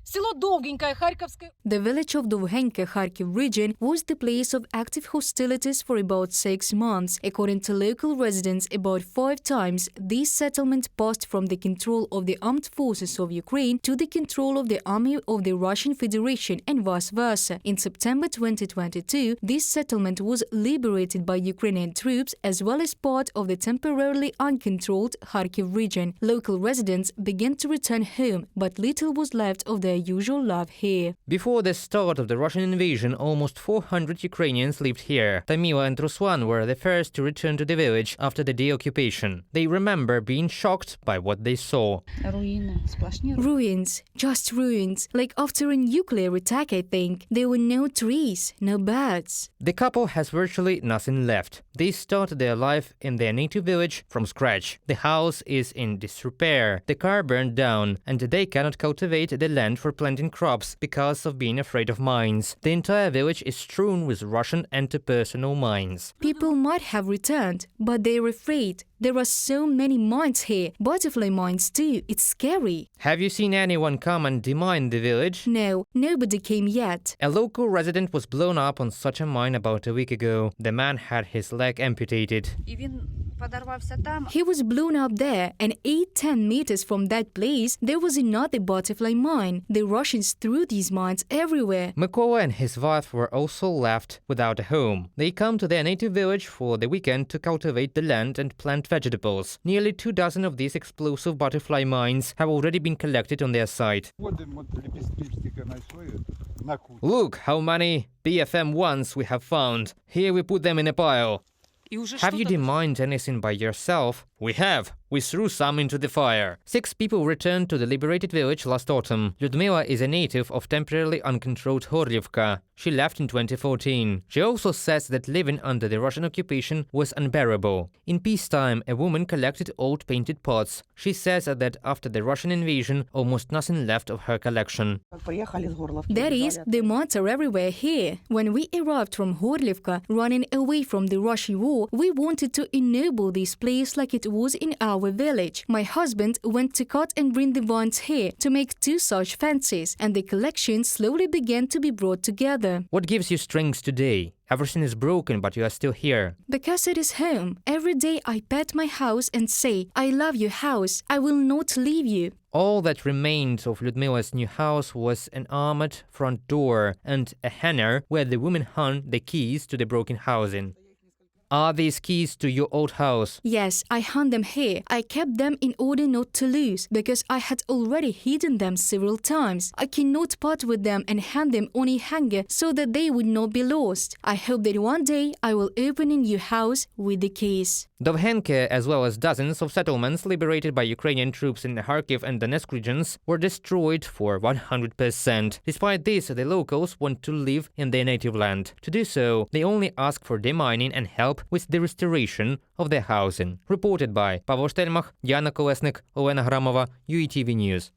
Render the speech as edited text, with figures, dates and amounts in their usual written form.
The village of Dovhenke, Kharkiv region, was the place of active hostilities for about 6 months. According to local residents, about 5 times this settlement passed from the control of the armed forces of Ukraine to the control of the army of the Russian Federation and vice versa. In September 2022, this settlement was liberated by Ukrainian troops as well as part of the temporarily uncontrolled Kharkiv region. Local residents began to return home, but little was left of their usual life here. Before the start of the Russian invasion, almost 400 Ukrainians lived here. Tamila and Ruslan were the first to return to the village after the deoccupation. They remember being shocked by what they saw. Ruins, just ruins, like after a nuclear attack, I think. There were no trees, no birds. The couple has virtually nothing left. They started their life in their native village from scratch. The house is in disrepair, the car burned down, and they cannot cultivate the land for planting crops because of being afraid of mines. The entire village is strewn with Russian anti-personnel mines. People might have returned, but they're afraid. There are so many mines here, butterfly mines too. It's scary. Have you seen anyone come and demine the village? No, nobody came yet. A local resident was blown up on such a mine about a week ago. The man had his leg amputated. He was blown up there, and 8-10 meters from that place, there was another butterfly mine. The Russians threw these mines everywhere. Mykola and his wife were also left without a home. They come to their native village for the weekend to cultivate the land and plant vegetables. Nearly 24 of these explosive butterfly mines have already been collected on their site. Look how many BFM1s we have found. Here we put them in a pile. Have you demined anything by yourself? We have. We threw some into the fire. 6 people returned to the liberated village last autumn. Lyudmila is a native of temporarily uncontrolled Horlivka. She left in 2014. She also says that living under the Russian occupation was unbearable. In peacetime, a woman collected old painted pots. She says that after the Russian invasion, almost nothing left of her collection. That is, the mines are everywhere here. When we arrived from Horlivka, running away from the Russian war, we wanted to ennoble this place like it was in our village. My husband went to cut and bring the vines here to make 2 such fences, and the collection slowly began to be brought together. What gives you strength today? Everything is broken, but you are still here. Because it is home. Every day I pat my house and say, I love your house. I will not leave you. All that remained of Lyudmila's new house was an armored front door and a hanger where the women hung the keys to the broken housing. Are these keys to your old house? Yes, I hung them here. I kept them in order not to lose, because I had already hidden them several times. I cannot part with them and hang them on a hanger so that they would not be lost. I hope that one day I will open a new house with the keys. Dovhenke, as well as dozens of settlements liberated by Ukrainian troops in the Kharkiv and Donetsk regions, were destroyed for 100%. Despite this, the locals want to live in their native land. To do so, they only ask for demining and help with the restoration of their housing. Reported by Pavel Stelmach, Diana Kolesnik, Olena Hramova, UATV News.